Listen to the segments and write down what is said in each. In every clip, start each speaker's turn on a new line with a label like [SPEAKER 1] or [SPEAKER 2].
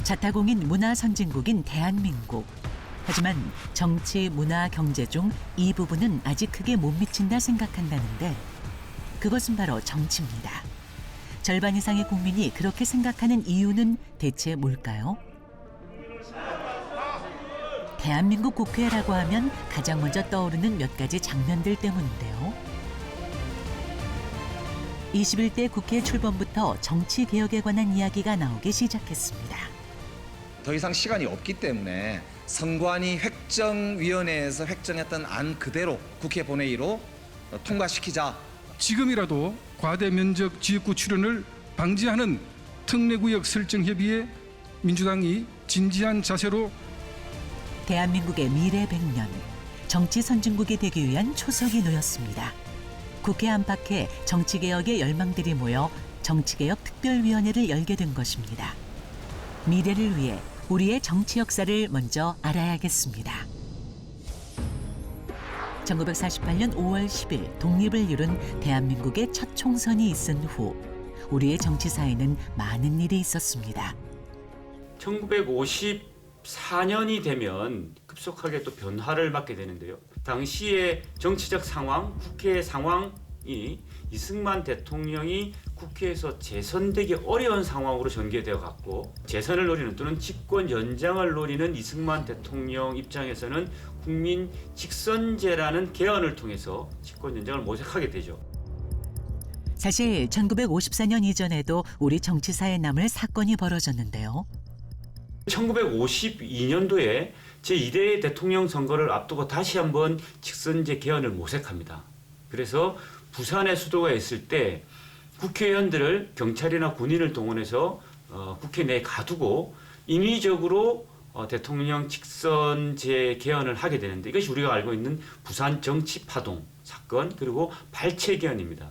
[SPEAKER 1] 자타공인 문화 선진국인 대한민국. 하지만 정치, 문화, 경제 중 이 부분은 아직 크게 못 미친다 생각한다는데 그것은 바로 정치입니다. 절반 이상의 국민이 그렇게 생각하는 이유는 대체 뭘까요? 대한민국 국회라고 하면 가장 먼저 떠오르는 몇 가지 장면들 때문인데요. 21대 국회 출범부터 정치 개혁에 관한 이야기가 나오기 시작했습니다.
[SPEAKER 2] 더 이상 시간이 없기 때문에 선관위 획정위원회에서 획정했던 안 그대로 국회 본회의로 통과시키자.
[SPEAKER 3] 지금이라도 과대 면적 지역구 출연을 방지하는 특례구역 설정 협의에 민주당이 진지한 자세로
[SPEAKER 1] 대한민국의 미래 100년, 정치 선진국이 되기 위한 초석이 놓였습니다. 국회 안팎에 정치개혁의 열망들이 모여 정치개혁 특별위원회를 열게 된 것입니다. 미래를 위해 우리의 정치 역사를 먼저 알아야겠습니다. 1948년 5월 10일 독립을 이룬 대한민국의 첫 총선이 있은 후 우리의 정치사에는 많은 일이 있었습니다.
[SPEAKER 4] 1954년이 되면 급속하게 또 변화를 맞게 되는데요. 당시의 정치적 상황, 국회 상황이 이승만 대통령이 국회에서 재선되기 어려운 상황으로 전개되어 갔고, 재선을 노리는 또는 집권 연장을 노리는 이승만 대통령 입장에서는 국민 직선제라는 개헌을 통해서 집권 연장을 모색하게 되죠.
[SPEAKER 1] 사실 1954년 이전에도 우리 정치사에 남을 사건이 벌어졌는데요.
[SPEAKER 4] 1952년도에 제2대 대통령 선거를 앞두고 다시 한번 직선제 개헌을 모색합니다. 그래서 부산에 수도가 있을 때 국회의원들을 경찰이나 군인을 동원해서 국회 내에 가두고 인위적으로 대통령 직선제 개헌을 하게 되는데, 이것이 우리가 알고 있는 부산 정치파동 사건, 그리고 발췌 개헌입니다.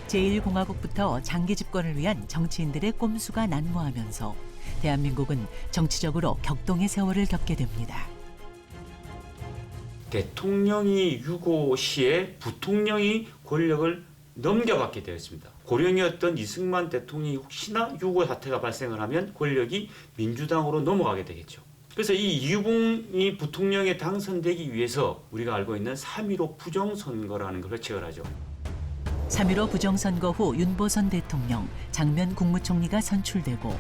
[SPEAKER 1] 제1공화국부터 장기 집권을 위한 정치인들의 꼼수가 난무하면서 대한민국은 정치적으로 격동의 세월을 겪게 됩니다.
[SPEAKER 4] 대통령이 유고 시에 부통령이 권력을 넘겨받게 되었습니다. 고령이었던 이승만 대통령이 혹시나 유고 사태가 발생을 하면 권력이 민주당으로 넘어가게 되겠죠. 그래서 이 이유봉이 부통령에 당선되기 위해서 우리가 알고 있는 3.15 부정선거라는 걸 회칙을 하죠.
[SPEAKER 1] 3.15 부정선거 후 윤보선 대통령, 장면 국무총리가 선출되고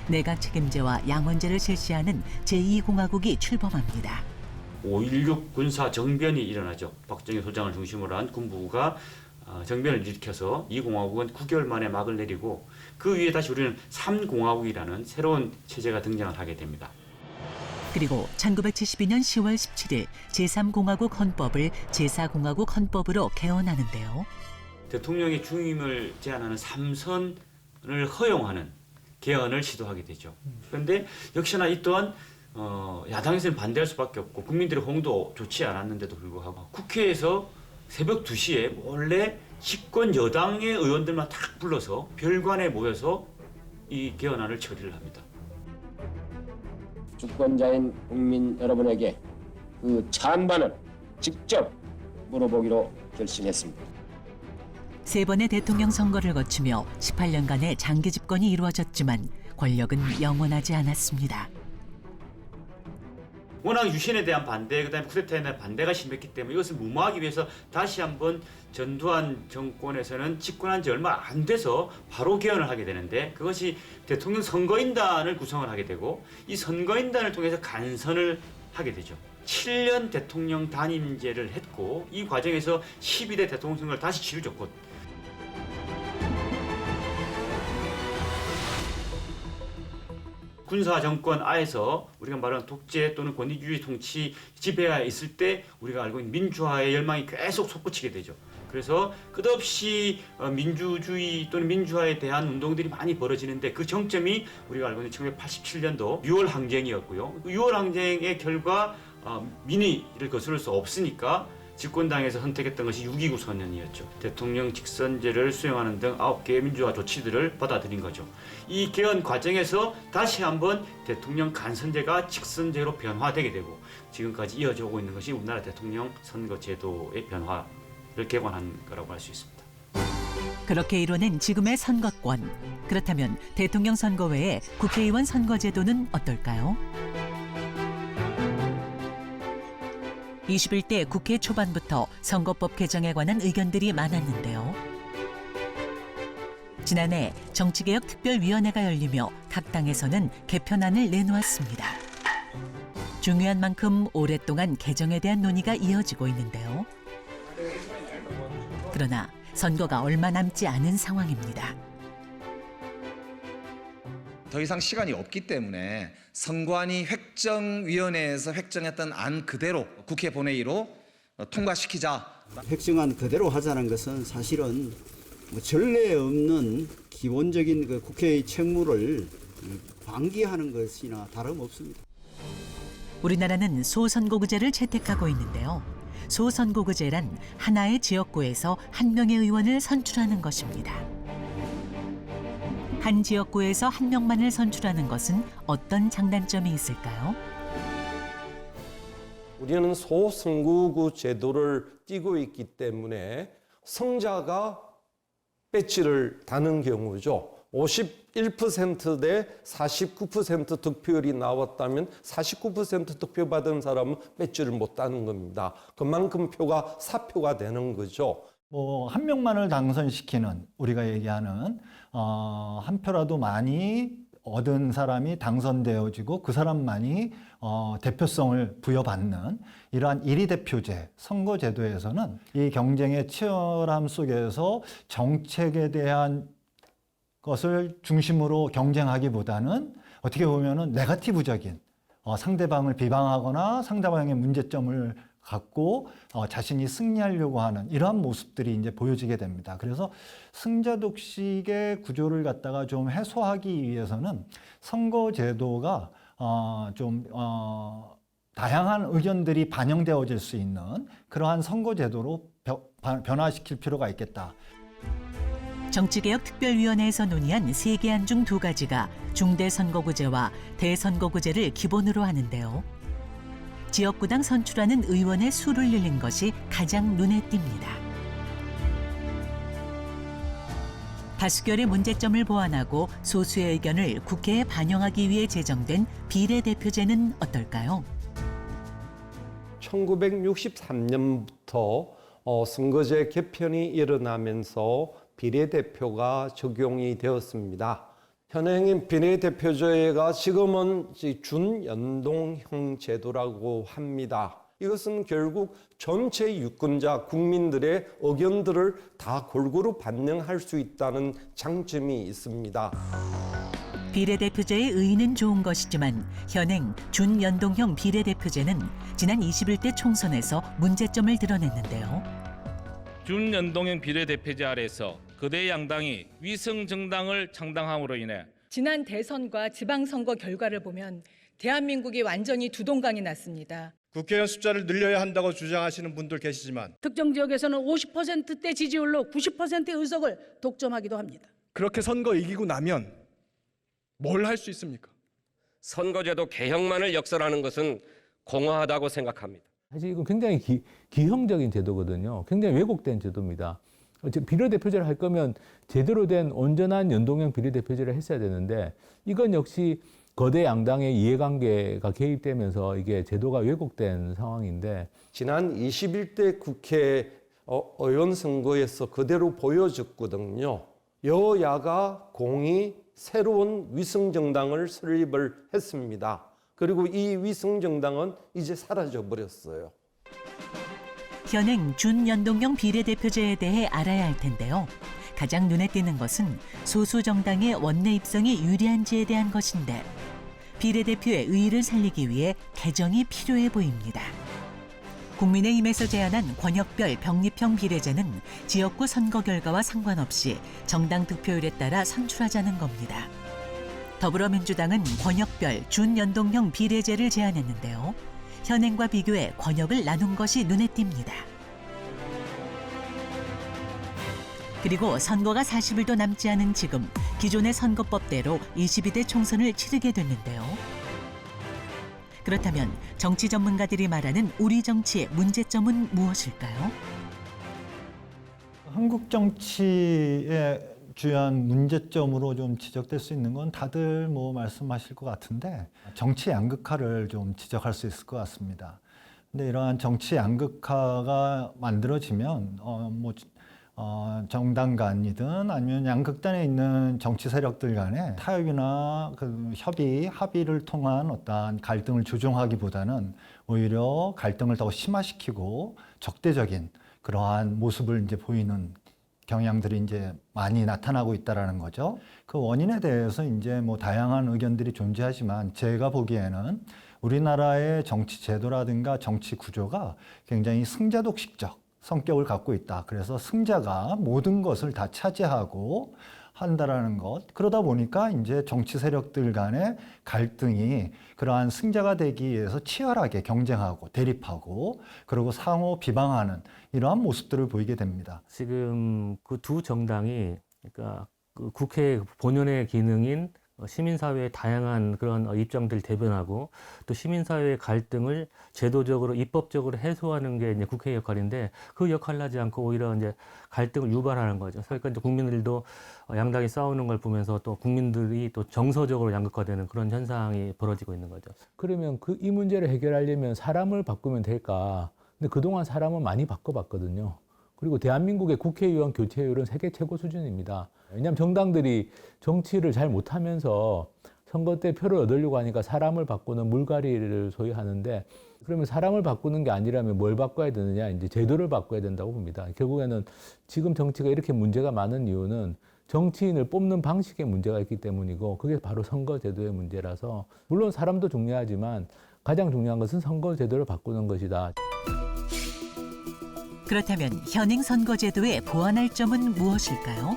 [SPEAKER 1] 내각 책임제와 양원제를 실시하는 제2공화국이 출범합니다.
[SPEAKER 4] 5.16 군사 정변이 일어나죠. 박정희 소장을 중심으로 한 군부가 정변을 일으켜서 이 공화국은 9개월 만에 막을 내리고, 그 위에 다시 우리는 3공화국이라는 새로운 체제가 등장을 하게 됩니다.
[SPEAKER 1] 그리고 1972년 10월 17일 제3공화국 헌법을 제4공화국 헌법으로 개헌하는데요.
[SPEAKER 4] 대통령의 중임을 제한하는 3선을 허용하는 개헌을 시도하게 되죠. 그런데 역시나 이 또한 야당에서는 반대할 수밖에 없고 국민들의 호응도 좋지 않았는데도 불구하고 국회에서 새벽 2시에 몰래 집권 여당의 의원들만 탁 불러서 별관에 모여서 이 개헌안을 처리를 합니다.
[SPEAKER 5] 주권자인 국민 여러분에게 그 찬반을 직접 물어보기로 결심했습니다.
[SPEAKER 1] 세 번의 대통령 선거를 거치며 18년간의 장기 집권이 이루어졌지만 권력은 영원하지 않았습니다.
[SPEAKER 4] 워낙 유신에 대한 반대, 그다음에 쿠데타에 대한 반대가 심했기 때문에 이것을 무마하기 위해서 다시 한번 전두환 정권에서는 집권한 지 얼마 안 돼서 바로 개헌을 하게 되는데, 그것이 대통령 선거인단을 구성을 하게 되고 이 선거인단을 통해서 간선을 하게 되죠. 7년 대통령 단임제를 했고 이 과정에서 12대 대통령 선거를 다시 치르죠. 곧. 군사 정권 하에서 우리가 말하는 독재 또는 권위주의 통치 지배하에 있을 때 우리가 알고 있는 민주화의 열망이 계속 솟구치게 되죠. 그래서 끝없이 민주주의 또는 민주화에 대한 운동들이 많이 벌어지는데, 그 정점이 우리가 알고 있는 1987년도 6월 항쟁이었고요. 6월 항쟁의 결과 민의를 거스를 수 없으니까 집권당에서 선택했던 것이 6.29 선언이었죠. 대통령 직선제를 수행하는 등 9개의 민주화 조치들을 받아들인 거죠. 이 개헌 과정에서 다시 한번 대통령 간선제가 직선제로 변화되게 되고 지금까지 이어져 오고 있는 것이 우리나라 대통령 선거 제도의 변화를 개관한 거라고 할 수 있습니다.
[SPEAKER 1] 그렇게 이뤄낸 지금의 선거권. 그렇다면 대통령 선거 외에 국회의원 선거제도는 어떨까요? 21대 국회 초반부터 선거법 개정에 관한 의견들이 많았는데요. 지난해 정치개혁특별위원회가 열리며 각 당에서는 개편안을 내놓았습니다. 중요한 만큼 오랫동안 개정에 대한 논의가 이어지고 있는데요. 그러나 선거가 얼마 남지 않은 상황입니다.
[SPEAKER 2] 더 이상 시간이 없기 때문에 선관위 획정위원회에서 획정했던 안 그대로 국회 본회의로 통과시키자.
[SPEAKER 6] 획정안 그대로 하자는 것은 사실은 전례 없는 기본적인 그 국회의 책무를 방기하는 것이나 다름없습니다.
[SPEAKER 1] 우리나라는 소선거구제를 채택하고 있는데요. 소선거구제란 하나의 지역구에서 한 명의 의원을 선출하는 것입니다. 한 지역구에서 한 명만을 선출하는 것은 어떤 장단점이 있을까요?
[SPEAKER 7] 우리는 소선거구 제도를 띄고 있기 때문에 성자가 배지를 다는 경우죠. 51% 대 49% 득표율이 나왔다면 49% 득표 받은 사람은 배지를 못 따는 겁니다. 그만큼 표가 사표가 되는 거죠.
[SPEAKER 8] 한 명만을 당선시키는 우리가 얘기하는 한 표라도 많이 얻은 사람이 당선되어지고 그 사람만이 대표성을 부여받는 이러한 일위대표제 선거제도에서는 이 경쟁의 치열함 속에서 정책에 대한 것을 중심으로 경쟁하기보다는 어떻게 보면은 네거티브적인 상대방을 비방하거나 상대방의 문제점을 갖고 자신이 승리하려고 하는 이러한 모습들이 이제 보여지게 됩니다. 그래서 승자 독식의 구조를 갖다가 좀 해소하기 위해서는 선거제도가 다양한 의견들이 반영되어질 수 있는 그러한 선거제도로 변화시킬 필요가 있겠다.
[SPEAKER 1] 정치개혁특별위원회에서 논의한 3개안 중 2가지가 중대선거구제와 대선거구제를 기본으로 하는데요. 지역구당 선출하는 의원의 수를 늘린 것이 가장 눈에 띕니다. 다수결의 문제점을 보완하고 소수의 의견을 국회에 반영하기 위해 제정된 비례대표제는 어떨까요?
[SPEAKER 7] 1963년부터 선거제 개편이 일어나면서 비례대표가 적용이 되었습니다. 현행인 비례대표제가 지금은 준연동형 제도라고 합니다. 이것은 결국 전체 유권자 국민들의 의견들을 다 골고루 반영할 수 있다는 장점이 있습니다.
[SPEAKER 1] 비례대표제의 의의는 좋은 것이지만 현행 준연동형 비례대표제는 지난 21대 총선에서 문제점을 드러냈는데요.
[SPEAKER 9] 준연동형 비례대표제 아래서 거대 양당이 위성 정당을 창당함으로 인해
[SPEAKER 10] 지난 대선과 지방선거 결과를 보면 대한민국이 완전히 두동강이 났습니다.
[SPEAKER 11] 국회의원 숫자를 늘려야 한다고 주장하시는 분들 계시지만
[SPEAKER 10] 특정 지역에서는 50%대 지지율로 90%의 의석을 독점하기도 합니다.
[SPEAKER 11] 그렇게 선거 이기고 나면 뭘 할 수 있습니까?
[SPEAKER 5] 선거제도 개혁만을 역설하는 것은 공허하다고 생각합니다.
[SPEAKER 12] 사실 이건 굉장히 기형적인 제도거든요. 굉장히 왜곡된 제도입니다. 비례대표제를 할 거면 제대로 된 온전한 연동형 비례대표제를 했어야 되는데 이건 역시 거대 양당의 이해관계가 개입되면서 이게 제도가 왜곡된 상황인데
[SPEAKER 7] 지난 21대 국회 의원 선거에서 그대로 보여줬거든요. 여야가 공히 새로운 위성정당을 설립을 했습니다. 그리고 이 위성정당은 이제 사라져 버렸어요.
[SPEAKER 1] 현행 준연동형 비례대표제에 대해 알아야 할 텐데요. 가장 눈에 띄는 것은 소수 정당의 원내 입성이 유리한지에 대한 것인데 비례대표의 의의를 살리기 위해 개정이 필요해 보입니다. 국민의힘에서 제안한 권역별 병립형 비례제는 지역구 선거 결과와 상관없이 정당 득표율에 따라 선출하자는 겁니다. 더불어민주당은 권역별 준연동형 비례제를 제안했는데요. 현행과 비교해 권역을 나눈 것이 눈에 띕니다. 그리고 선거가 40일도 남지 않은 지금 기존의 선거법대로 22대 총선을 치르게 됐는데요. 그렇다면 정치 전문가들이 말하는 우리 정치의 문제점은 무엇일까요?
[SPEAKER 8] 한국 정치의 주요한 문제점으로 좀 지적될 수 있는 건 다들 뭐 말씀하실 것 같은데 정치 양극화를 좀 지적할 수 있을 것 같습니다. 근데 이러한 정치 양극화가 만들어지면 정당 간이든 아니면 양극단에 있는 정치 세력들 간에 타협이나 그 합의를 통한 어떠한 갈등을 조정하기보다는 오히려 갈등을 더 심화시키고 적대적인 그러한 모습을 이제 보이는 경향들이 이제 많이 나타나고 있다라는 거죠. 그 원인에 대해서 이제 뭐 다양한 의견들이 존재하지만 제가 보기에는 우리나라의 정치 제도라든가 정치 구조가 굉장히 승자독식적 성격을 갖고 있다. 그래서 승자가 모든 것을 다 차지하고 한다라는 것. 그러다 보니까 이제 정치 세력들 간의 갈등이 그러한 승자가 되기 위해서 치열하게 경쟁하고 대립하고 그리고 상호 비방하는 이러한 모습들을 보이게 됩니다.
[SPEAKER 13] 지금 그 두 정당이 그러니까 그 국회 본연의 기능인 시민사회의 다양한 그런 입장들 대변하고 또 시민사회의 갈등을 제도적으로 입법적으로 해소하는 게 이제 국회의 역할인데 그 역할을 하지 않고 오히려 이제 갈등을 유발하는 거죠. 그러니까 이제 국민들도 양당이 싸우는 걸 보면서 또 국민들이 또 정서적으로 양극화되는 그런 현상이 벌어지고 있는 거죠.
[SPEAKER 12] 그러면 이 문제를 해결하려면 사람을 바꾸면 될까? 근데 그동안 사람은 많이 바꿔봤거든요. 그리고 대한민국의 국회의원 교체율은 세계 최고 수준입니다. 왜냐하면 정당들이 정치를 잘 못하면서 선거 때 표를 얻으려고 하니까 사람을 바꾸는 물갈이를 소위 하는데 그러면 사람을 바꾸는 게 아니라면 뭘 바꿔야 되느냐? 이제 제도를 바꿔야 된다고 봅니다. 결국에는 지금 정치가 이렇게 문제가 많은 이유는 정치인을 뽑는 방식에 문제가 있기 때문이고 그게 바로 선거제도의 문제라서 물론 사람도 중요하지만 가장 중요한 것은 선거제도를 바꾸는 것이다.
[SPEAKER 1] 그렇다면 현행 선거제도에 보완할 점은 무엇일까요?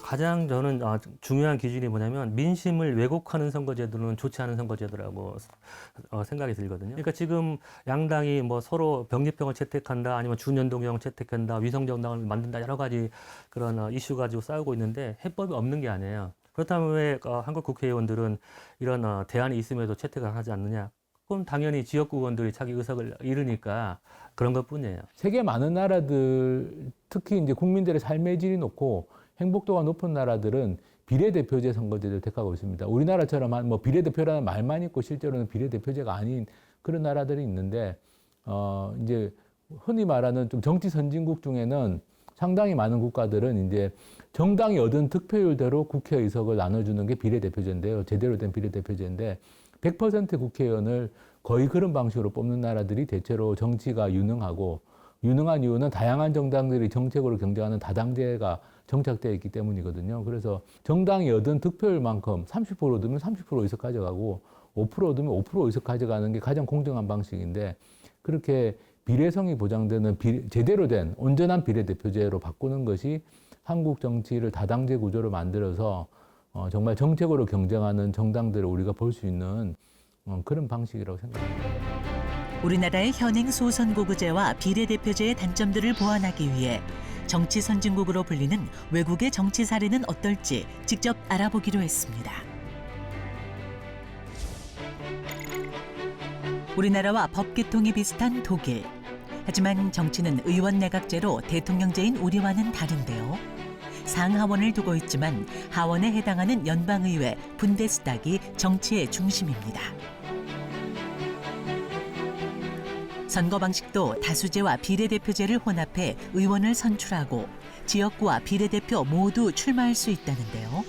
[SPEAKER 13] 가장 저는 중요한 기준이 뭐냐면 민심을 왜곡하는 선거제도는 좋지 않은 선거제도라고 생각이 들거든요. 그러니까 지금 양당이 뭐 서로 병립형을 채택한다, 아니면 준연동형을 채택한다, 위성정당을 만든다 여러 가지 그런 이슈 가지고 싸우고 있는데 해법이 없는 게 아니에요. 그렇다면 왜 한국 국회의원들은 이런 대안이 있음에도 채택을 하지 않느냐? 그건 당연히 지역구 의원들이 자기 의석을 잃으니까 그런 것뿐이에요.
[SPEAKER 12] 세계 많은 나라들, 특히 이제 국민들의 삶의 질이 높고 행복도가 높은 나라들은 비례대표제 선거제도를 택하고 있습니다. 우리나라처럼 뭐 비례대표라는 말만 있고 실제로는 비례대표제가 아닌 그런 나라들이 있는데 이제 흔히 말하는 좀 정치 선진국 중에는 상당히 많은 국가들은 이제 정당이 얻은 득표율대로 국회 의석을 나눠주는 게 비례대표제인데요. 제대로 된 비례대표제인데 100% 국회의원을 거의 그런 방식으로 뽑는 나라들이 대체로 정치가 유능하고 유능한 이유는 다양한 정당들이 정책으로 경쟁하는 다당제가 정착되어 있기 때문이거든요. 그래서 정당이 얻은 득표율만큼 30% 얻으면 30% 의석 가져가고 5% 얻으면 5% 의석 가져가는 게 가장 공정한 방식인데 그렇게 비례성이 보장되는 제대로 된 온전한 비례대표제로 바꾸는 것이 한국 정치를 다당제 구조로 만들어서 정말 정책으로 경쟁하는 정당들을 우리가 볼 수 있는 그런 방식이라고 생각합니다.
[SPEAKER 1] 우리나라의 현행 소선거구제와 비례대표제의 단점들을 보완하기 위해 정치 선진국으로 불리는 외국의 정치 사례는 어떨지 직접 알아보기로 했습니다. 우리나라와 법 개통이 비슷한 독일. 하지만 정치는 의원 내각제로 대통령제인 우리와는 다른데요. 상하원을 두고 있지만 하원에 해당하는 연방의회 분데스닥이 정치의 중심입니다. 선거 방식도 다수제와 비례대표제를 혼합해 의원을 선출하고 지역구와 비례대표 모두 출마할 수 있다는데요.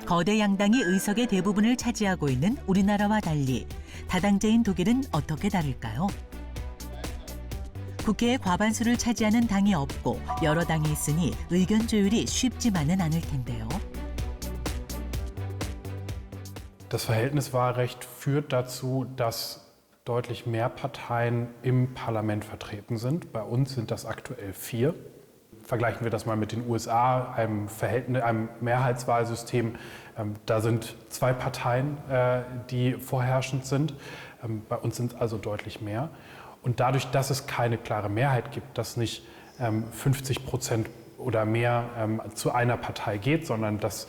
[SPEAKER 1] 거대 양당이 의석의 대부분을 차지하고 있는 우리나라와 달리 다당제인 독일은 어떻게 다를까요? 국회의 과반수를 차지하는 당이 없고 여러 당이 있으니 의견 조율이 쉽지만은 않을 텐데요.
[SPEAKER 14] Das Verhältniswahlrecht führt dazu, dass deutlich mehr Parteien im Parlament vertreten sind. Bei uns sind das aktuell 4. Vergleichen wir das mal mit den USA, einem Mehrheitswahlsystem. Da sind 2 Parteien, die vorherrschend sind. Bei uns sind es also deutlich mehr. Und dadurch, dass es keine klare Mehrheit gibt, dass nicht 50% oder mehr zu einer Partei geht, sondern dass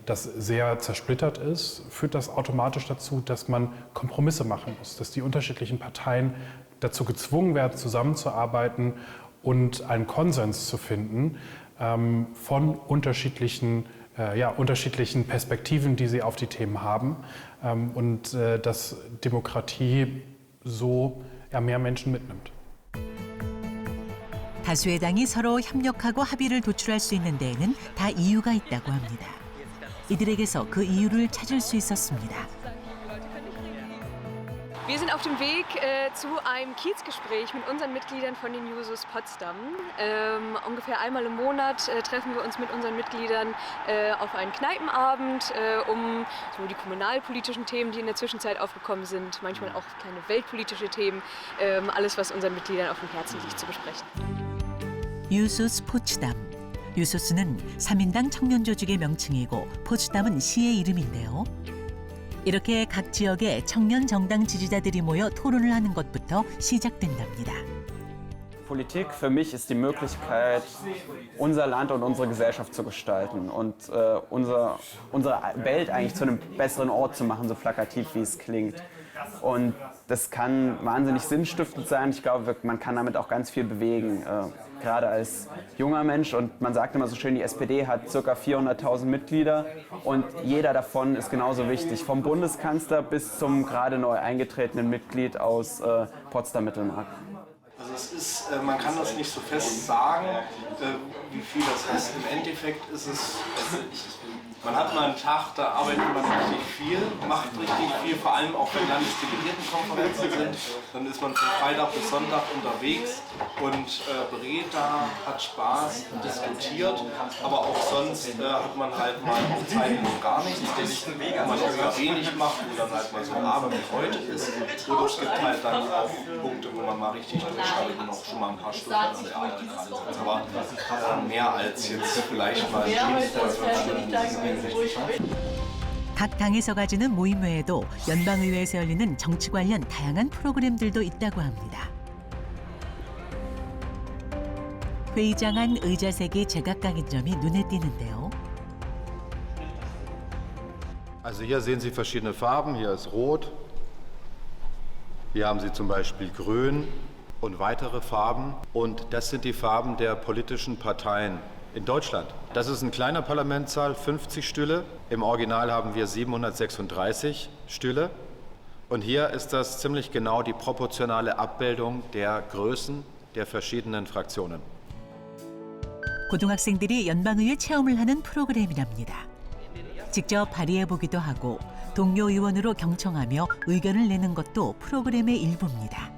[SPEAKER 14] das sehr zersplittert ist, führt das automatisch dazu, dass man Kompromisse machen muss, dass die unterschiedlichen Parteien dazu gezwungen werden, zusammenzuarbeiten und einen Konsens zu finden von unterschiedlichen Perspektiven, die sie auf die Themen haben und dass Demokratie so mehr Menschen mitnimmt.
[SPEAKER 1] 다수의 당이 서로 협력하고 합의를 도출할 수 있는 데에는 다 이유가 있다고 합니다. 이들에게서 그 이유를 찾을 수 있었습니다.
[SPEAKER 15] Wir sind auf dem Weg zu einem Kiezgespräch mit unseren Mitgliedern von den Jusos Potsdam. Ungefähr einmal im Monat treffen wir uns mit unseren Mitgliedern auf einen Kneipenabend, um so die kommunalpolitischen Themen, die in der Zwischenzeit aufgekommen sind, manchmal auch kleine weltpolitische Themen, alles, was unseren Mitgliedern auf dem Herzen liegt, zu besprechen.
[SPEAKER 1] 유소스 포츠담. 유소스는 3인당 청년 조직의 명칭이고 포츠담은 시의 이름인데요. 이렇게 각 지역의 청년 정당 지지자들이 모여 토론을 하는 것부터 시작된답니다.
[SPEAKER 16] Politik für mich ist die Möglichkeit, unser Land und unsere Gesellschaft zu gestalten und unsere Welt eigentlich zu einem besseren Ort zu machen, so plakativ wie es klingt. Und das kann wahnsinnig sinnstiftend sein. Ich glaube, man kann damit auch ganz viel bewegen, gerade als junger Mensch. Und man sagt immer so schön, die SPD hat ca. 400.000 Mitglieder und jeder davon ist genauso wichtig, vom Bundeskanzler bis zum gerade neu eingetretenen Mitglied aus Potsdam-Mittelmark.
[SPEAKER 17] Also es ist, man kann das nicht so fest sagen, wie viel das ist. Im Endeffekt ist es, man hat mal einen Tag, da arbeitet man richtig viel, macht richtig viel, vor allem auch wenn Landesdelegiertenkonferenzen sind. Dann ist man von Freitag bis Sonntag unterwegs und berät da, hat Spaß und diskutiert. Aber auch sonst hat man halt mal auch Zeiten, wo gar nichts ist, wo man auch wenig macht, wo dann halt mal so ein Abend wie heute ist. Oder es gibt halt dann auch Punkte, wo man mal richtig durchstartet und auch schon mal ein paar Stunden an der Arbeit dran sitzt. Aber mehr als jetzt vielleicht mal 5 oder 5 Stunden.
[SPEAKER 1] 각 당에서 가지는 모임 외에도 연방의회에서 열리는 정치 관련 다양한 프로그램들도 있다고 합니다. 회의장 안 의자색이 제각각인 점이 눈에 띄는데요.
[SPEAKER 18] Also hier sehen Sie verschiedene Farben. Hier ist Rot. Hier haben Sie zum Beispiel Grün und weitere Farben. Und das sind die Farben der politischen Parteien in Deutschland. Das ist ein kleiner Parlamentssaal, 50 Stühle. Im Original haben wir 736 Stühle. Und hier ist das ziemlich genau die proportionale Abbildung der Größen der verschiedenen Fraktionen.
[SPEAKER 1] 고등학생들이 연방의회 체험을 하는 프로그램이랍니다. 직접 발의해보기도 하고 동료 의원으로 경청하며 의견을 내는 것도 프로그램의 일부입니다.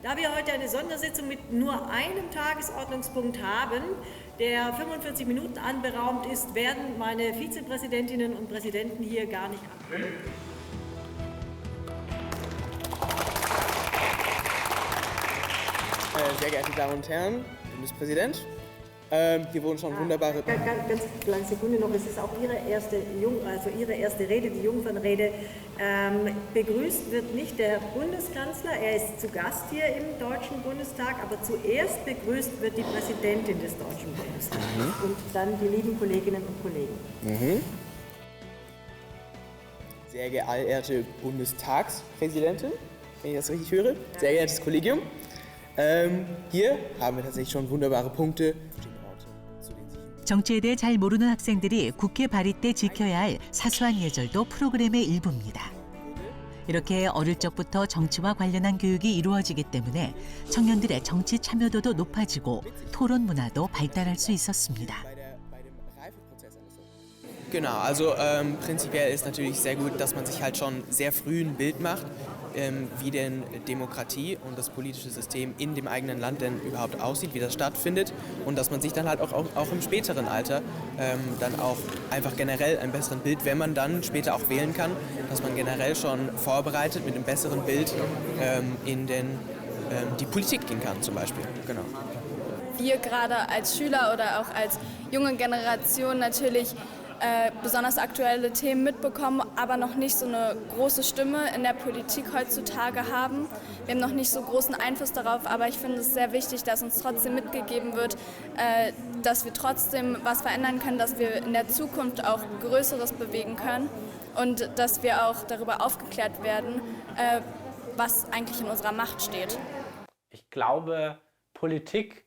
[SPEAKER 19] Da wir heute eine Sondersitzung mit nur einem Tagesordnungspunkt haben, der 45 Minuten anberaumt ist, werden meine Vizepräsidentinnen und Präsidenten hier gar nicht abhören.
[SPEAKER 20] Sehr geehrte Damen und Herren, Bundespräsident, hier wurden schon wunderbare...
[SPEAKER 19] Ganz kleine Sekunde noch, es ist auch Ihre erste Rede, die Jungfernrede. Begrüßt wird nicht der Bundeskanzler, er ist zu Gast hier im Deutschen Bundestag, aber zuerst begrüßt wird die Präsidentin des Deutschen Bundestags und dann die lieben Kolleginnen und Kollegen.
[SPEAKER 20] Sehr geehrte Bundestagspräsidentin, wenn ich das richtig höre, sehr geehrtes Kollegium, hier haben wir tatsächlich schon wunderbare Punkte.
[SPEAKER 1] 정치에 대해 잘 모르는 학생들이 국회 발의 때 지켜야 할 사소한 예절도 프로그램의 일부입니다. 이렇게 어릴 적부터 정치와 관련한 교육이 iru어지기 때문에 청년들의 정치 참여도도 높아지고 토론 문화도 발달할 수 있었습니다.
[SPEAKER 20] Genau, also prinzipiell ist natürlich sehr gut, dass man sich halt schon sehr früh ein Bild macht, wie denn Demokratie und das politische System in dem eigenen Land denn überhaupt aussieht, wie das stattfindet und dass man sich dann halt auch im späteren Alter dann auch einfach generell ein besseren Bild, wenn man dann später auch wählen kann, dass man generell schon vorbereitet mit einem besseren Bild in die Politik gehen kann zum Beispiel. Genau.
[SPEAKER 21] Wir gerade als Schüler oder auch als junge Generation natürlich besonders aktuelle Themen mitbekommen, aber noch nicht so eine große Stimme in der Politik heutzutage haben. Wir haben noch nicht so großen Einfluss darauf, aber ich finde es sehr wichtig, dass uns trotzdem mitgegeben wird, dass wir trotzdem was verändern können, dass wir in der Zukunft auch Größeres bewegen können und dass wir auch darüber aufgeklärt werden, was eigentlich in unserer Macht steht.
[SPEAKER 22] Ich glaube, Politik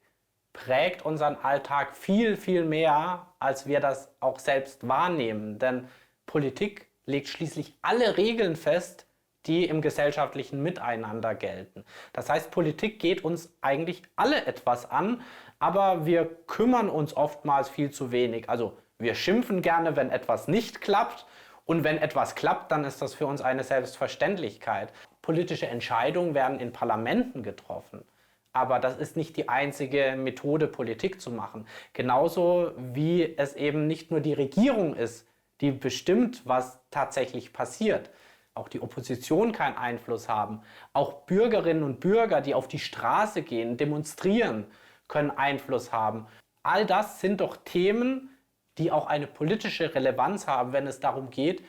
[SPEAKER 22] prägt unseren Alltag viel, viel mehr, als wir das auch selbst wahrnehmen. Denn Politik legt schließlich alle Regeln fest, die im gesellschaftlichen Miteinander gelten. Das heißt, Politik geht uns eigentlich alle etwas an, aber wir kümmern uns oftmals viel zu wenig. Also wir schimpfen gerne, wenn etwas nicht klappt. Und wenn etwas klappt, dann ist das für uns eine Selbstverständlichkeit. Politische Entscheidungen werden in Parlamenten getroffen. Aber das ist nicht die einzige Methode, Politik zu machen. Genauso wie es eben nicht nur die Regierung ist, die bestimmt, was tatsächlich passiert. Auch die Opposition kann Einfluss haben. Auch Bürgerinnen und Bürger, die auf die Straße gehen, demonstrieren, können Einfluss haben. All das sind doch Themen, die auch eine politische Relevanz haben, wenn es darum geht,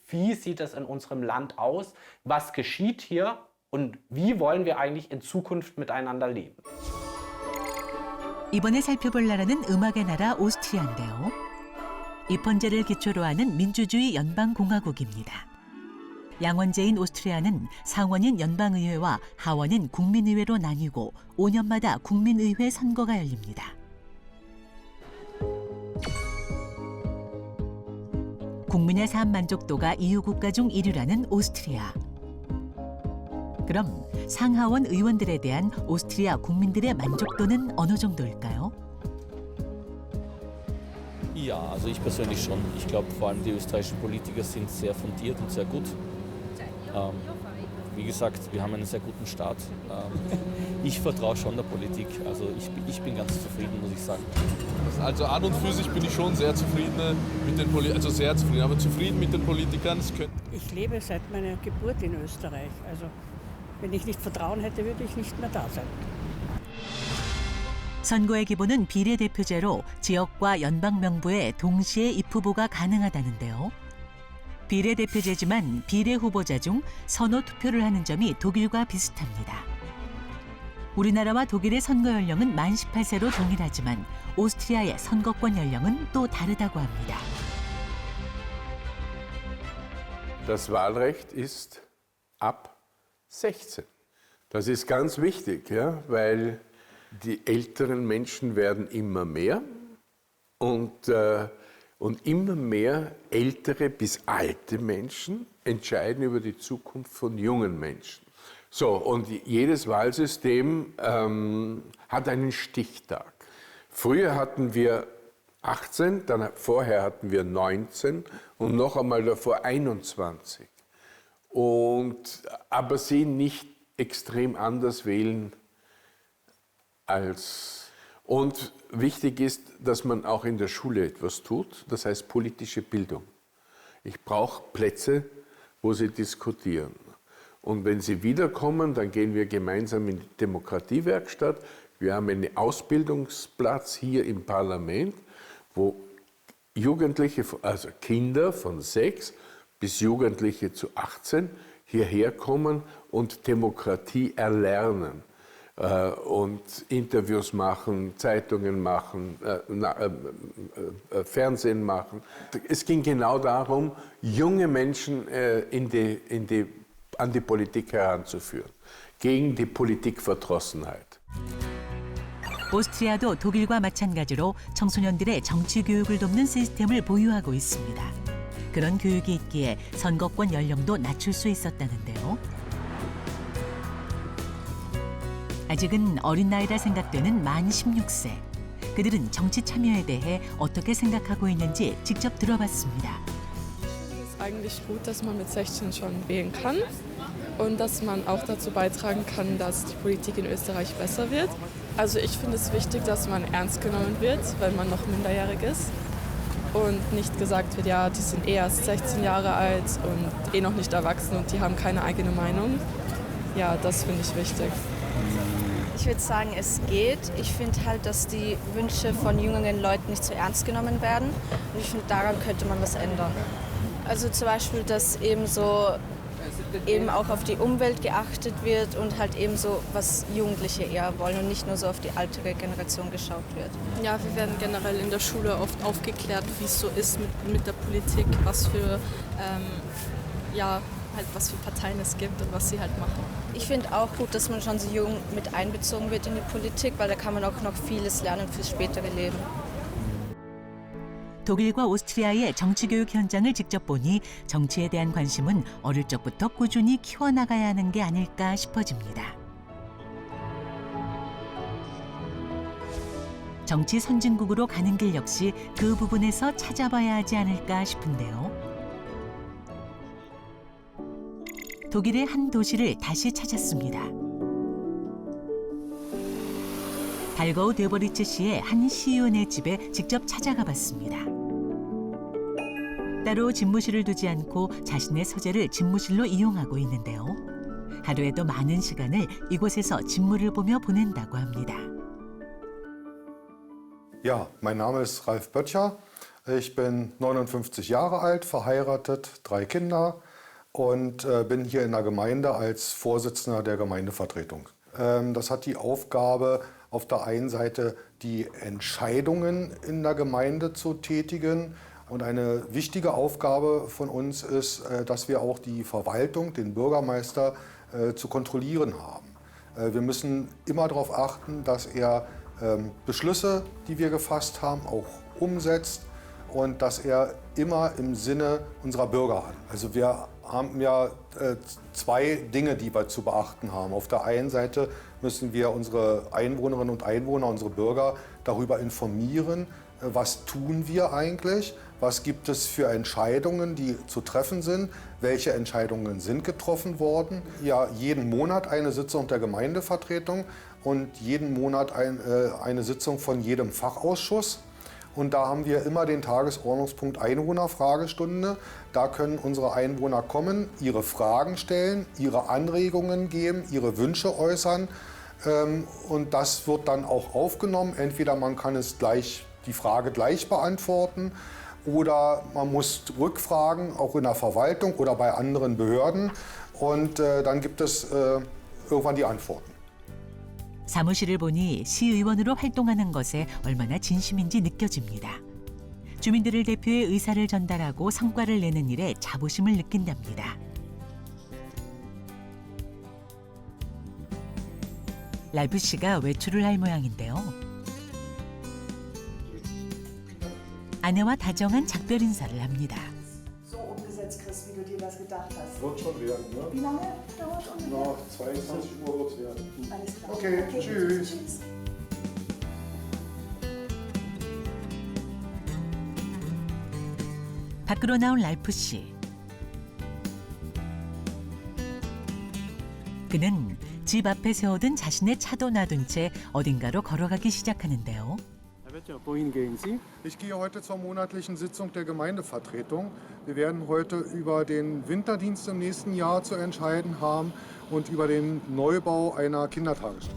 [SPEAKER 22] wie sieht es in unserem Land aus, was geschieht hier und wie wollen wir eigentlich in Zukunft miteinander leben.
[SPEAKER 1] 이번에 살펴볼 나라는 음악의 나라 오스트리아인데요. 입헌제를 기초로 하는 민주주의 연방공화국입니다. 양원제인 오스트리아는 상원인 연방의회와 하원인 국민의회로 나뉘고 5년마다 국민의회 선거가 열립니다. 국민의 삶 만족도가 EU 국가 중 1위라는 오스트리아. 그럼 상하원 의원들에 대한 오스트리아 국민들의 만족도는 어느 정도일까요?
[SPEAKER 23] Ja, also ich persönlich schon. Ich glaube, vor allem die österreichischen Politiker sind sehr fundiert und sehr gut. Wie gesagt, wir haben einen sehr guten Staat. Ich vertraue schon der Politik. Also ich bin ganz zufrieden, muss ich sagen.
[SPEAKER 24] Also an und für sich bin ich schon sehr zufrieden mit den aber zufrieden mit den Politikern.
[SPEAKER 25] Ich lebe seit meiner Geburt in Österreich. Also wenn ich nicht Vertrauen hätte, würde ich nicht mehr da sein.
[SPEAKER 1] 선거의 기본은 비례대표제로 지역과 연방 명부에 동시에 입후보가 가능하다는데요. 비례대표제지만 비례후보자 중 선호 투표를 하는 점이 독일과 비슷합니다. 우리나라와 독일의 선거 연령은 만 18세로 동일하지만 오스트리아의 선거권 연령은 또 다르다고 합니다.
[SPEAKER 26] Das Wahlrecht ist ab 16. Das ist ganz wichtig, ja, weil die älteren Menschen werden immer mehr und immer mehr ältere bis alte Menschen entscheiden über die Zukunft von jungen Menschen. So, und jedes Wahlsystem hat einen Stichtag. Früher hatten wir 18, vorher hatten wir 19 und noch einmal davor 21. Aber sie nicht extrem anders wählen als. Und wichtig ist, dass man auch in der Schule etwas tut, das heißt politische Bildung. Ich brauche Plätze, wo sie diskutieren. Und wenn sie wiederkommen, dann gehen wir gemeinsam in die Demokratiewerkstatt. Wir haben einen Ausbildungsplatz hier im Parlament, wo Jugendliche, also Kinder von 6 bis Jugendliche zu 18 hierher kommen und Demokratie erlernen. Und Interviews machen, Zeitungen machen, Fernsehen machen. Es ging genau darum, junge Menschen an die Politik heranzuführen, gegen die Politikverdrossenheit.
[SPEAKER 1] 오스트리아도 독일과 마찬가지로 청소년들의 정치 교육을 돕는 시스템을 보유하고 있습니다. 그런 교육이 있기에 선거권 연령도 낮출 수 있었다는데요. 아직은 어린 나이라 생각되는 만 16세. 그들은 정치 참여에 대해 어떻게 생각하고 있는지 직접 들어봤습니다.
[SPEAKER 27] Es ist eigentlich gut, dass man mit 16 schon wählen kann und dass man auch dazu beitragen kann, dass die Politik in Österreich besser wird. Also ich finde es wichtig, dass man ernst genommen wird, wenn man noch minderjährig ist und nicht gesagt wird, ja, die sind erst 16 Jahre alt und noch nicht erwachsen und die haben keine eigene Meinung. Ja, das finde ich wichtig.
[SPEAKER 21] Ich würde sagen, es geht. Ich finde halt, dass die Wünsche von jüngeren Leuten nicht so ernst genommen werden. Und ich finde, daran könnte man was ändern. Also zum Beispiel, dass eben auch auf die Umwelt geachtet wird und halt eben so, was Jugendliche eher wollen und nicht nur so auf die ältere Generation geschaut wird.
[SPEAKER 27] Ja, wir werden generell in der Schule oft aufgeklärt, wie es so ist mit der Politik, was für Parteien es gibt und was sie halt machen.
[SPEAKER 21] Ich finde auch gut, dass man schon so jung mit einbezogen wird in die Politik, weil da kann man auch noch vieles lernen fürs spätere Leben.
[SPEAKER 1] 독일과 오스트리아의 정치교육 현장을 직접 보니 정치에 대한 관심은 어릴 적부터 꾸준히 키워나가야 하는 게 아닐까 싶어집니다. 정치 선진국으로 가는 길 역시 그 부분에서 찾아봐야 하지 않을까 싶은데요. 독일의 한 도시를 다시 찾았습니다. 달거우 데버리츠 시의 한 시의원의 집에 직접 찾아가 봤습니다. 따로 집무실을 두지 않고 자신의 서재를 집무실로 이용하고 있는데요. 하루에도 많은 시간을 이곳에서 집무를 보며 보낸다고 합니다.
[SPEAKER 2] Ja, mein Name ist Ralf Böttcher. Ich bin 59 Jahre alt, verheiratet, 3 Kinder und bin hier in der Gemeinde als Vorsitzender der Gemeindevertretung. Das hat die Aufgabe, auf der einen Seite die Entscheidungen in der Gemeinde zu tätigen. Und eine wichtige Aufgabe von uns ist, dass wir auch die Verwaltung, den Bürgermeister, zu kontrollieren haben. Wir müssen immer darauf achten, dass er Beschlüsse, die wir gefasst haben, auch umsetzt und dass er immer im Sinne unserer Bürger handelt. Also wir haben ja 2 Dinge, die wir zu beachten haben. Auf der einen Seite müssen wir unsere Einwohnerinnen und Einwohner, unsere Bürger darüber informieren, was tun wir eigentlich, was gibt es für Entscheidungen, die zu treffen sind, welche Entscheidungen sind getroffen worden. Ja, jeden Monat eine Sitzung der Gemeindevertretung und jeden Monat eine Sitzung von jedem Fachausschuss. Und da haben wir immer den Tagesordnungspunkt Einwohnerfragestunde. Da können unsere Einwohner kommen, ihre Fragen stellen, ihre Anregungen geben, ihre Wünsche äußern. Und das wird dann auch aufgenommen. Entweder man kann die Frage gleich beantworten oder man muss rückfragen, auch in der Verwaltung oder bei anderen Behörden. Und dann gibt es irgendwann die Antworten.
[SPEAKER 1] 사무실을 보니 시의원으로 활동하는 것에 얼마나 진심인지 느껴집니다. 주민들을 대표해 의사를 전달하고 성과를 내는 일에 자부심을 느낀답니다. 랄프 씨가 외출을 할 모양인데요. 아내와 다정한 작별 인사를 합니다.
[SPEAKER 3] So umgesetzt kriegst, wie du dir das gedacht hast.
[SPEAKER 18] Wird schon werden, ne?
[SPEAKER 3] Wie lange dauert es ungefähr?
[SPEAKER 18] Nach 22 Uhr wird es werden.
[SPEAKER 3] Alles klar.
[SPEAKER 18] Okay, tschüss.
[SPEAKER 3] Tschüss.
[SPEAKER 1] 밖으로 나온 랄프 씨. 그는 집 앞에 세워둔 자신의 차도 놔둔 채 어딘가로 걸어가기 시작하는데요.
[SPEAKER 2] Wohin gehen Sie? Ich gehe heute zur monatlichen Sitzung der Gemeindevertretung. Wir werden heute über den Winterdienst im nächsten Jahr zu entscheiden haben und über den Neubau einer Kindertagesstätte.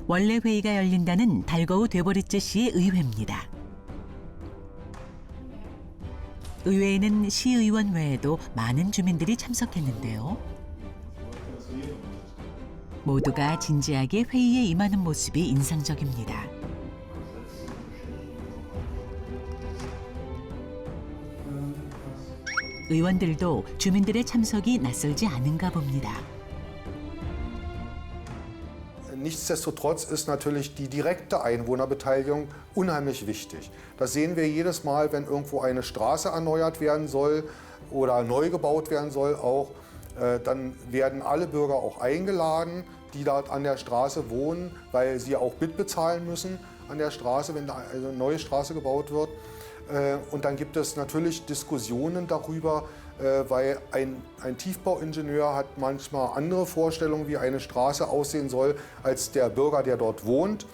[SPEAKER 1] 원래 회의가 열린다는 달거우 데버리츠 시의 의회입니다. 의회에는 시의원 외에도 많은 주민들이 참석했는데요. 모두가 진지하게 회의에 임하는 모습이 인상적입니다. 의원들도 주민들의 참석이 낯설지 않은가 봅니다.
[SPEAKER 2] Nichtsdestotrotz ist natürlich die direkte Einwohnerbeteiligung unheimlich wichtig. Das sehen wir jedes Mal, wenn irgendwo eine Straße erneuert werden soll oder neu gebaut werden soll auch. Dann werden alle Bürger auch eingeladen, die dort an der Straße wohnen, weil sie auch mitbezahlen müssen an der Straße, wenn eine neue Straße gebaut wird. Und dann gibt es natürlich Diskussionen darüber, weil ein Tiefbauingenieur hat manchmal andere Vorstellungen, wie eine Straße aussehen soll, als der Bürger, der dort wohnt.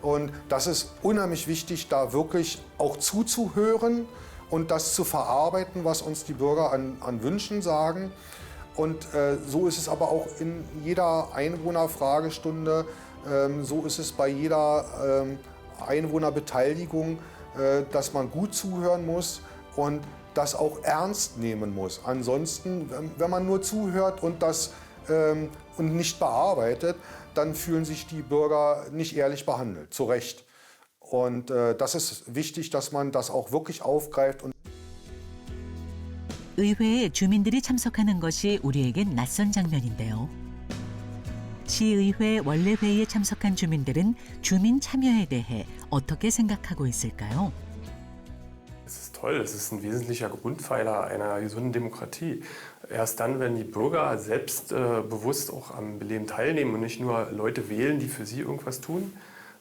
[SPEAKER 2] Und das ist unheimlich wichtig, da wirklich auch zuzuhören und das zu verarbeiten, was uns die Bürger an Wünschen sagen. Und so ist es aber auch in jeder Einwohnerfragestunde, so ist es bei jeder Einwohnerbeteiligung, dass man gut zuhören muss und das auch ernst nehmen muss. Ansonsten, wenn man nur zuhört und das und nicht bearbeitet, dann fühlen sich die Bürger nicht ehrlich behandelt, zu Recht. Und das ist wichtig, dass man das auch wirklich aufgreift.
[SPEAKER 1] 의회에 주민들이 참석하는 것이 우리에겐 낯선 장면인데요. 시의회 원래 회의에 참석한 주민들은 주민 참여에 대해 어떻게 생각하고 있을까요?
[SPEAKER 4] Es ist toll, es ist ein wesentlicher Grundpfeiler einer gesunden Demokratie. Erst dann, wenn die Bürger selbstbewusst auch am Leben teilnehmen und nicht nur Leute wählen, die für sie irgendwas tun,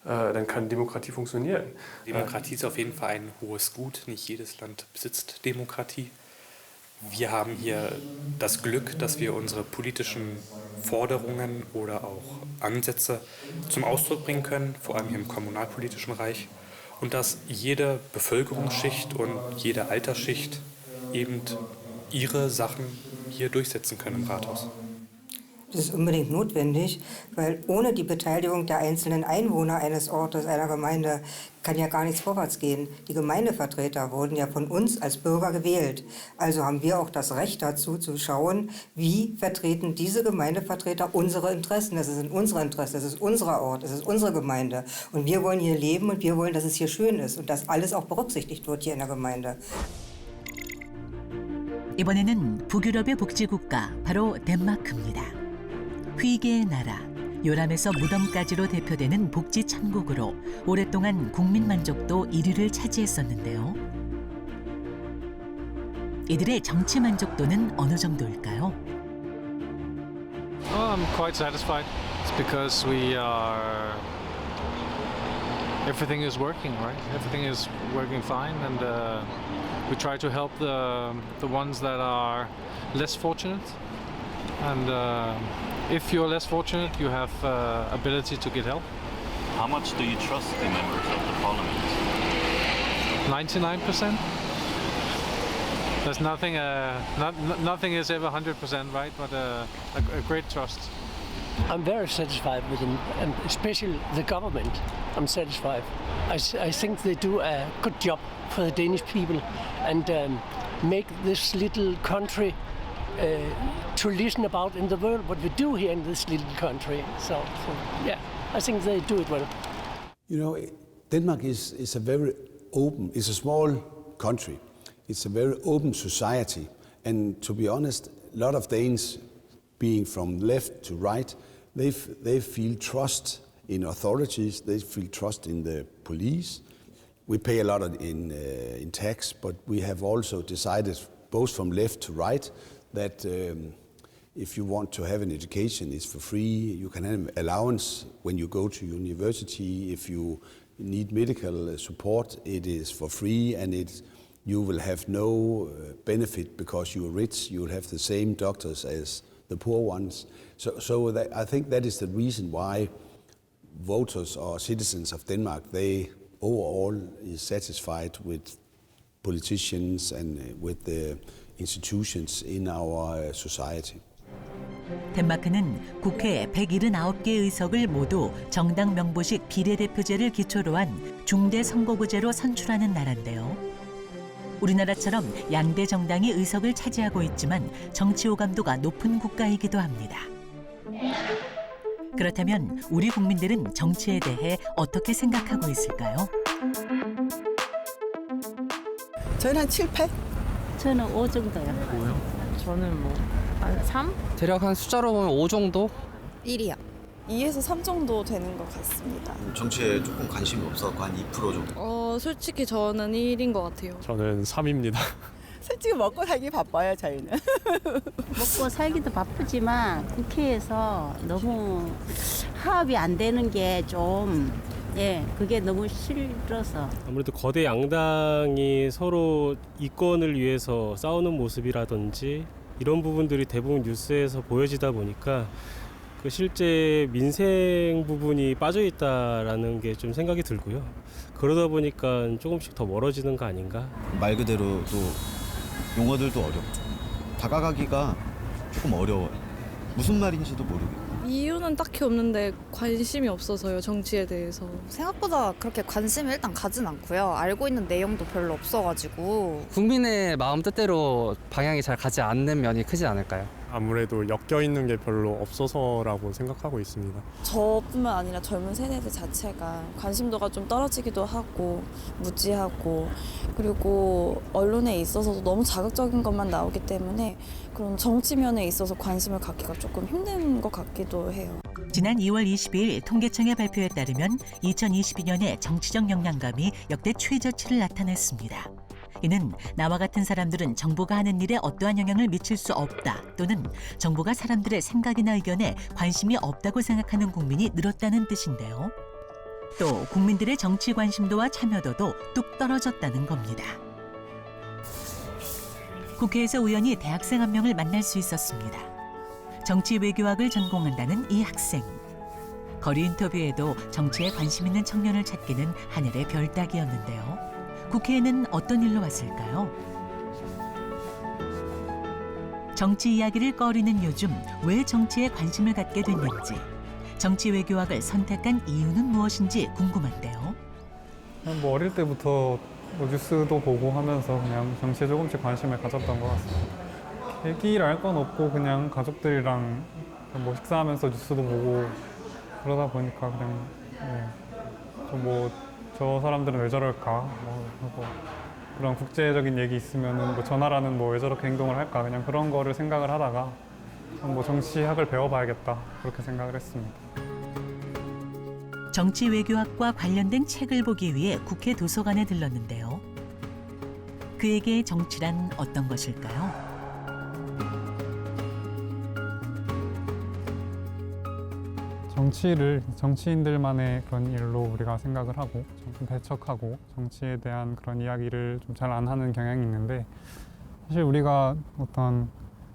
[SPEAKER 4] dann kann Demokratie funktionieren.
[SPEAKER 5] Demokratie ist auf jeden Fall ein hohes Gut. Nicht jedes Land besitzt Demokratie. Wir haben hier das Glück, dass wir unsere politischen Forderungen oder auch Ansätze zum Ausdruck bringen können, vor allem hier im kommunalpolitischen Bereich. Und dass jede Bevölkerungsschicht und jede Altersschicht eben ihre Sachen hier durchsetzen können im Rathaus.
[SPEAKER 6] Das ist unbedingt notwendig, weil ohne die Beteiligung der einzelnen Einwohner eines Ortes, einer Gemeinde, kann ja gar nichts vorwärts gehen. Die Gemeindevertreter wurden ja von uns als Bürger gewählt. Also haben wir auch das Recht dazu, zu schauen, wie vertreten diese Gemeindevertreter unsere Interessen. Das ist in unserem Interesse, das ist unser Ort, das ist unsere Gemeinde. Und wir wollen hier leben und wir wollen, dass es hier schön ist und dass alles auch berücksichtigt wird hier in der Gemeinde.
[SPEAKER 1] 이번에는 북유럽의 복지국가, 바로 덴마크입니다. 휘게의 나라, 요람에서 무덤까지로 대표되는 복지 천국으로 오랫동안 국민 만족도 1위를 차지했었는데요. 이들의 정치 만족도는 어느 정도일까요?
[SPEAKER 7] I'm quite satisfied. It's because everything is working, right? Everything is working fine, and we try to help the ones that are less fortunate. And if you're less fortunate, you have ability to get help.
[SPEAKER 9] How much do you trust the members of the parliament?
[SPEAKER 7] 99%. There's nothing. Nothing is ever 100%, right? But a great trust.
[SPEAKER 10] I'm very satisfied with them, and especially the government. I'm satisfied. I think they do a good job for the Danish people and make this little country to listen about in the world what we do here in this little country. So yeah, I think they do it well.
[SPEAKER 11] You know, Denmark is a very open, it's a small country. It's a very open society. And to be honest, a lot of Danes, being from left to right, they feel trust in authorities, they feel trust in the police. We pay a lot in tax, but we have also decided, both from left to right, that if you want to have an education, it's for free. You can have allowance when you go to university. If you need medical support, it is for free, and you will have no benefit because you are rich. You will have the same doctors as the poor ones. So I think that is the reason why voters or citizens of Denmark, they overall is satisfied with politicians and with the institutions in our society.
[SPEAKER 1] 덴마크는 국회 179개 의석을 모두 정당 명부식 비례대표제를 기초로 한 중대 선거구제로 선출하는 나라인데요. 우리나라처럼 양대 정당이 의석을 차지하고 있지만 정치 호감도가 높은 국가이기도 합니다. 그렇다면 우리 국민들은 정치에 대해 어떻게 생각하고 있을까요?
[SPEAKER 28] 저는 한 7, 8?
[SPEAKER 29] 저는 5 정도요.
[SPEAKER 28] 5요?
[SPEAKER 29] 저는 한 3?
[SPEAKER 28] 대략 한 숫자로 보면 5 정도?
[SPEAKER 30] 1이요. 2에서 3 정도 되는 것 같습니다.
[SPEAKER 31] 정치에 조금 관심이 없어서 한 2% 정도.
[SPEAKER 30] 솔직히 저는 1인 것 같아요.
[SPEAKER 24] 저는 3입니다.
[SPEAKER 28] 솔직히 먹고 살기 바빠요, 저희는.
[SPEAKER 29] 먹고 살기도 바쁘지만 국회에서 너무 화합이 안 되는 게 좀 그게 너무 싫어서.
[SPEAKER 32] 아무래도 거대 양당이 서로 이권을 위해서 싸우는 모습이라든지 이런 부분들이 대부분 뉴스에서 보여지다 보니까 그 실제 민생 부분이 빠져 있다라는 게 좀 생각이 들고요. 그러다 보니까 조금씩 더 멀어지는 거 아닌가?
[SPEAKER 31] 말 그대로 또 용어들도 어렵고 다가가기가 조금 어려워요. 무슨 말인지도 모르겠고.
[SPEAKER 27] 이유는 딱히 없는데 관심이 없어서요, 정치에 대해서.
[SPEAKER 8] 생각보다 그렇게 관심을 일단 가진 않고요. 알고 있는 내용도 별로 없어가지고.
[SPEAKER 12] 국민의 마음 뜻대로 방향이 잘 가지 않는 면이 크지 않을까요?
[SPEAKER 32] 아무래도 엮여 있는 게 별로 없어서라고 생각하고 있습니다.
[SPEAKER 30] 저뿐만 아니라 젊은 세대들 자체가 관심도가 좀 떨어지기도 하고 무지하고 그리고 언론에 있어서도 너무 자극적인 것만 나오기 때문에 그런 정치면에 있어서 관심을 갖기가 조금 힘든 것 같기도 해요.
[SPEAKER 1] 지난 2월 22일 통계청의 발표에 따르면 2022년에 정치적 역량감이 역대 최저치를 나타냈습니다. 이는 나와 같은 사람들은 정부가 하는 일에 어떠한 영향을 미칠 수 없다 또는 정부가 사람들의 생각이나 의견에 관심이 없다고 생각하는 국민이 늘었다는 뜻인데요. 또 국민들의 정치 관심도와 참여도도 뚝 떨어졌다는 겁니다. 국회에서 우연히 대학생 한 명을 만날 수 있었습니다. 정치 외교학을 전공한다는 이 학생. 거리 인터뷰에도 정치에 관심 있는 청년을 찾기는 하늘의 별 따기였는데요. 국회에는 어떤 일로 왔을까요? 정치 이야기를 꺼리는 요즘 왜 정치에 관심을 갖게 됐는지, 정치 외교학을 선택한 이유는 무엇인지 궁금한데요.
[SPEAKER 13] 뭐 어릴 때부터 뭐 뉴스도 보고 하면서 그냥 정치에 조금씩 관심을 가졌던 것 같습니다. 계기랄 건 없고 그냥 가족들이랑 뭐 식사하면서 뉴스도 보고 그러다 보니까 그냥 좀 뭐 저 사람들은 왜 저럴까 뭐 그런 국제적인 얘기 있으면은 뭐 저 나라는 뭐 왜 저렇게 행동을 할까 그냥 그런 거를 생각을 하다가 뭐 정치학을 배워봐야겠다 그렇게 생각을 했습니다.
[SPEAKER 1] 정치 외교학과 관련된 책을 보기 위해 국회 도서관에 들렀는데요. 그에게 정치란 어떤 것일까요?
[SPEAKER 13] 정치를 정치인들만의 그런 일로 우리가 생각을 하고 좀 배척하고 정치에 대한 그런 이야기를 좀 잘 안 하는 경향이 있는데 사실 우리가 어떤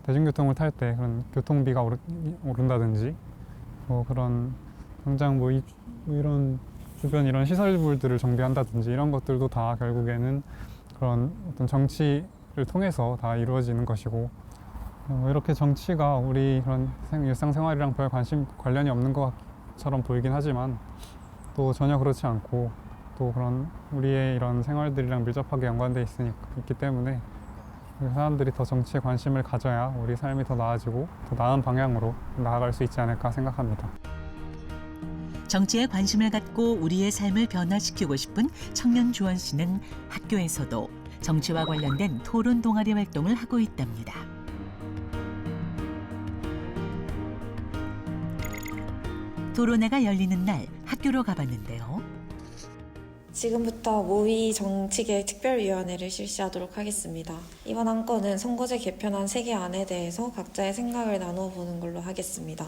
[SPEAKER 13] 대중교통을 탈 때 그런 교통비가 오른다든지 뭐 그런 당장 뭐 이런 주변 이런 시설물들을 정비한다든지 이런 것들도 다 결국에는 그런 어떤 정치를 통해서 다 이루어지는 것이고 이렇게 정치가 우리 그런 일상생활이랑 별 관련이 없는 것처럼 보이긴 하지만 또 전혀 그렇지 않고 또 그런 우리의 이런 생활들이랑 밀접하게 연관돼 있기 때문에 사람들이 더 정치에 관심을 가져야 우리 삶이 더 나아지고 더 나은 방향으로 나아갈 수 있지 않을까 생각합니다.
[SPEAKER 1] 정치에 관심을 갖고 우리의 삶을 변화시키고 싶은 청년 주원 씨는 학교에서도 정치와 관련된 토론 동아리 활동을 하고 있답니다. 토론회가 열리는 날 학교로 가봤는데요.
[SPEAKER 14] 지금부터 모의 정치계획 특별위원회를 실시하도록 하겠습니다. 이번 한 건은 선거제 개편안 3개 안에 대해서 각자의 생각을 나눠보는 걸로 하겠습니다.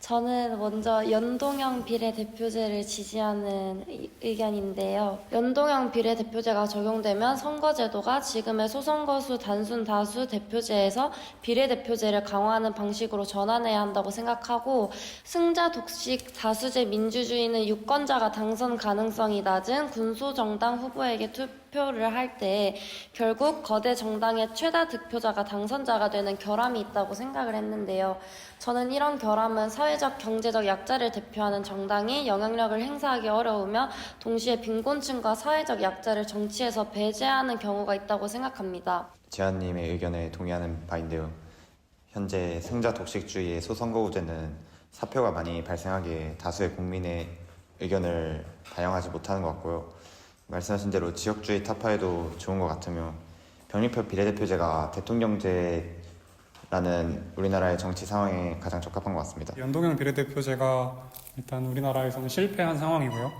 [SPEAKER 15] 저는 먼저 연동형 비례대표제를 지지하는 의견인데요. 연동형 비례대표제가 적용되면 선거제도가 지금의 소선거수 단순 다수 대표제에서 비례대표제를 강화하는 방식으로 전환해야 한다고 생각하고 승자 독식 다수제 민주주의는 유권자가 당선 가능성이 낮은 군소정당 후보에게 투표를 할 때 결국 거대 정당의 최다 득표자가 당선자가 되는 결함이 있다고 생각을 했는데요. 저는 이런 결함은 사회적, 경제적 약자를 대표하는 정당이 영향력을 행사하기 어려우며 동시에 빈곤층과 사회적 약자를 정치에서 배제하는 경우가 있다고 생각합니다.
[SPEAKER 16] 지아님의 의견에 동의하는 바인데요. 현재 승자 독식주의의 소선거구제는 사표가 많이 발생하기에 다수의 국민의 의견을 반영하지 못하는 것 같고요. 말씀하신 대로 지역주의 타파에도 좋은 것 같으며 병립형 비례대표제가 대통령제 라는 우리나라의 정치 상황에 가장 적합한 것 같습니다.
[SPEAKER 13] 연동형 비례대표제가 일단 우리나라에서는 실패한 상황이고요.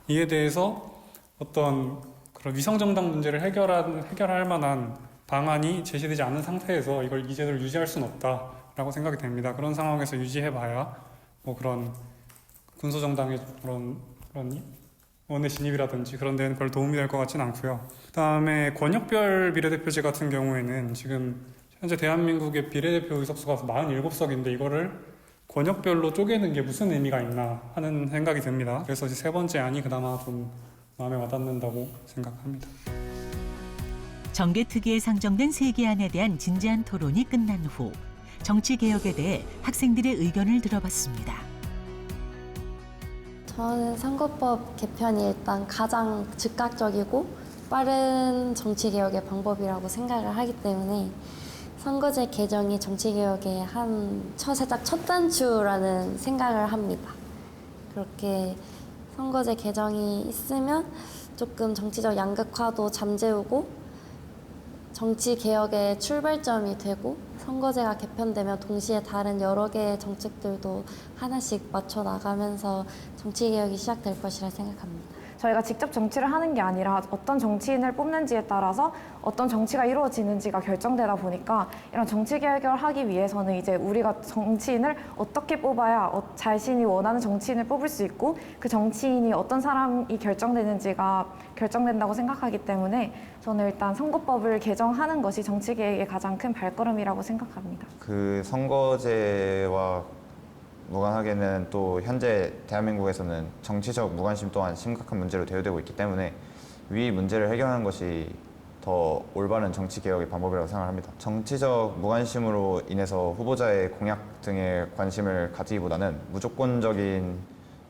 [SPEAKER 13] 이에 대해서 어떤 그런 위성정당 문제를 해결할 만한 방안이 제시되지 않은 상태에서 이걸 이 제도를 유지할 수는 없다라고 생각이 됩니다. 그런 상황에서 유지해봐야 뭐 그런 군소정당의 그런 원내 진입이라든지 그런 데는 별 도움이 될 것 같지는 않고요. 그다음에 권역별 비례대표제 같은 경우에는 지금 현재 대한민국의 비례대표 의석수가 47석인데 이거를 권역별로 쪼개는 게 무슨 의미가 있나 하는 생각이 듭니다. 그래서 이제 세 번째 안이 그나마 좀 마음에 와닿는다고 생각합니다.
[SPEAKER 1] 정개특위에 상정된 3개 안에 대한 진지한 토론이 끝난 후 정치 개혁에 대해 학생들의 의견을 들어봤습니다.
[SPEAKER 15] 저는 선거법 개편이 일단 가장 즉각적이고 빠른 정치 개혁의 방법이라고 생각을 하기 때문에 선거제 개정이 정치 개혁의 살짝 첫 단추라는 생각을 합니다. 그렇게 선거제 개정이 있으면 조금 정치적 양극화도 잠재우고 정치 개혁의 출발점이 되고 선거제가 개편되면 동시에 다른 여러 개의 정책들도 하나씩 맞춰 나가면서 정치 개혁이 시작될 것이라 생각합니다.
[SPEAKER 2] 저희가 직접 정치를 하는 게 아니라 어떤 정치인을 뽑는지에 따라서 어떤 정치가 이루어지는지가 결정되다 보니까 이런 정치 개혁을 하기 위해서는 이제 우리가 정치인을 어떻게 뽑아야 자신이 원하는 정치인을 뽑을 수 있고 그 정치인이 어떤 사람이 결정되는지가 결정된다고 생각하기 때문에 저는 일단 선거법을 개정하는 것이 정치 개혁의 가장 큰 발걸음이라고 생각합니다.
[SPEAKER 16] 그 선거제와 무관하게는 또 현재 대한민국에서는 정치적 무관심 또한 심각한 문제로 대두되고 있기 때문에 위 문제를 해결하는 것이 더 올바른 정치 개혁의 방법이라고 생각합니다. 정치적 무관심으로 인해서 후보자의 공약 등에 관심을 가지기보다는 무조건적인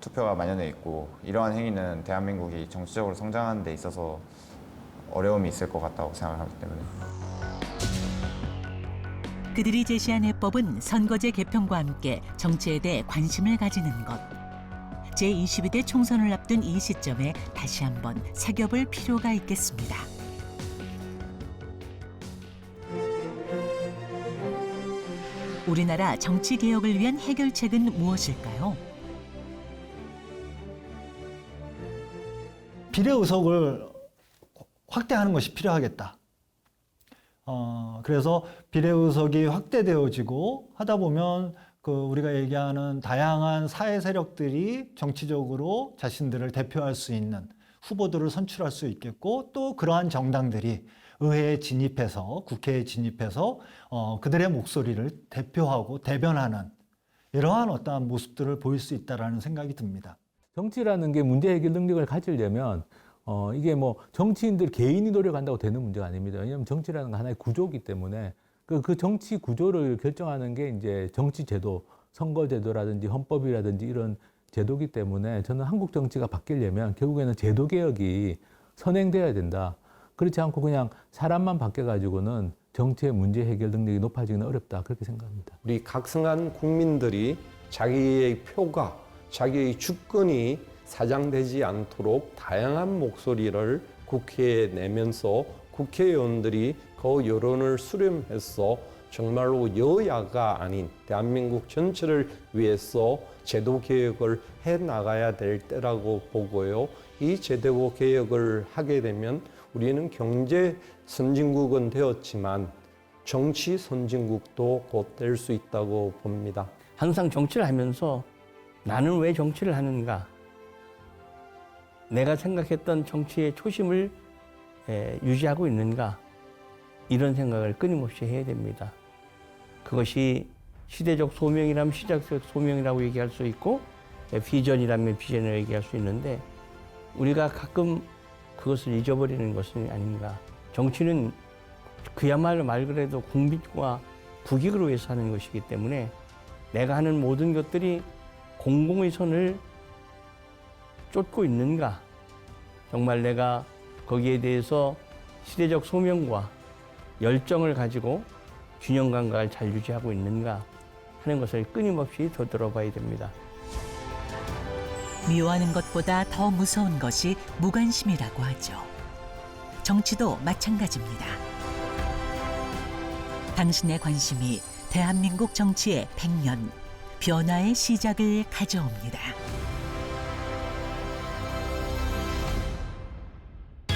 [SPEAKER 16] 투표가 만연해 있고 이러한 행위는 대한민국이 정치적으로 성장하는 데 있어서 어려움이 있을 것 같다고 생각하기 때문에.
[SPEAKER 1] 그들이 제시한 해법은 선거제 개편과 함께 정치에 대해 관심을 가지는 것. 제22대 총선을 앞둔 이 시점에 다시 한번 새겨볼 필요가 있겠습니다. 우리나라 정치 개혁을 위한 해결책은 무엇일까요?
[SPEAKER 3] 비례 의석을 확대하는 것이 필요하겠다. 그래서 비례 의석이 확대되어지고 하다 보면 우리가 얘기하는 다양한 사회 세력들이 정치적으로 자신들을 대표할 수 있는 후보들을 선출할 수 있겠고 또 그러한 정당들이 의회에 진입해서 국회에 진입해서 그들의 목소리를 대표하고 대변하는 이러한 어떠한 모습들을 보일 수 있다라는 생각이 듭니다.
[SPEAKER 4] 정치라는 게 문제 해결 능력을 가지려면 이게 뭐 정치인들 개인이 노력한다고 되는 문제가 아닙니다. 왜냐하면 정치라는 건 하나의 구조이기 때문에 그 정치 구조를 결정하는 게 이제 정치 제도, 선거 제도라든지 헌법이라든지 이런 제도기 때문에 저는 한국 정치가 바뀌려면 결국에는 제도 개혁이 선행돼야 된다. 그렇지 않고 그냥 사람만 바뀌어가지고는 정치의 문제 해결 능력이 높아지기는 어렵다. 그렇게 생각합니다.
[SPEAKER 17] 우리 각성한 국민들이 자기의 표가, 자기의 주권이 사장되지 않도록 다양한 목소리를 국회에 내면서 국회의원들이 그 여론을 수렴해서 정말로 여야가 아닌 대한민국 전체를 위해서 제도 개혁을 해나가야 될 때라고 보고요. 이 제도 개혁을 하게 되면 우리는 경제 선진국은 되었지만 정치 선진국도 곧 될 수 있다고 봅니다.
[SPEAKER 18] 항상 정치를 하면서 나는 왜 정치를 하는가? 내가 생각했던 정치의 초심을 유지하고 있는가? 이런 생각을 끊임없이 해야 됩니다. 그것이 시대적 소명이라면 시대적 소명이라고 얘기할 수 있고 비전이라면 비전을 얘기할 수 있는데 우리가 가끔 그것을 잊어버리는 것은 아닌가. 정치는 그야말로 말 그대로 국민과 국익을 위해서 하는 것이기 때문에 내가 하는 모든 것들이 공공의 선을 쫓고 있는가? 정말 내가 거기에 대해서 시대적 소명과 열정을 가지고 균형 감각을 잘 유지하고 있는가 하는 것을 끊임없이 되돌아봐야 됩니다.
[SPEAKER 1] 미워하는 것보다 더 무서운 것이 무관심이라고 하죠. 정치도 마찬가지입니다. 당신의 관심이 대한민국 정치의 100년 변화의 시작을 가져옵니다.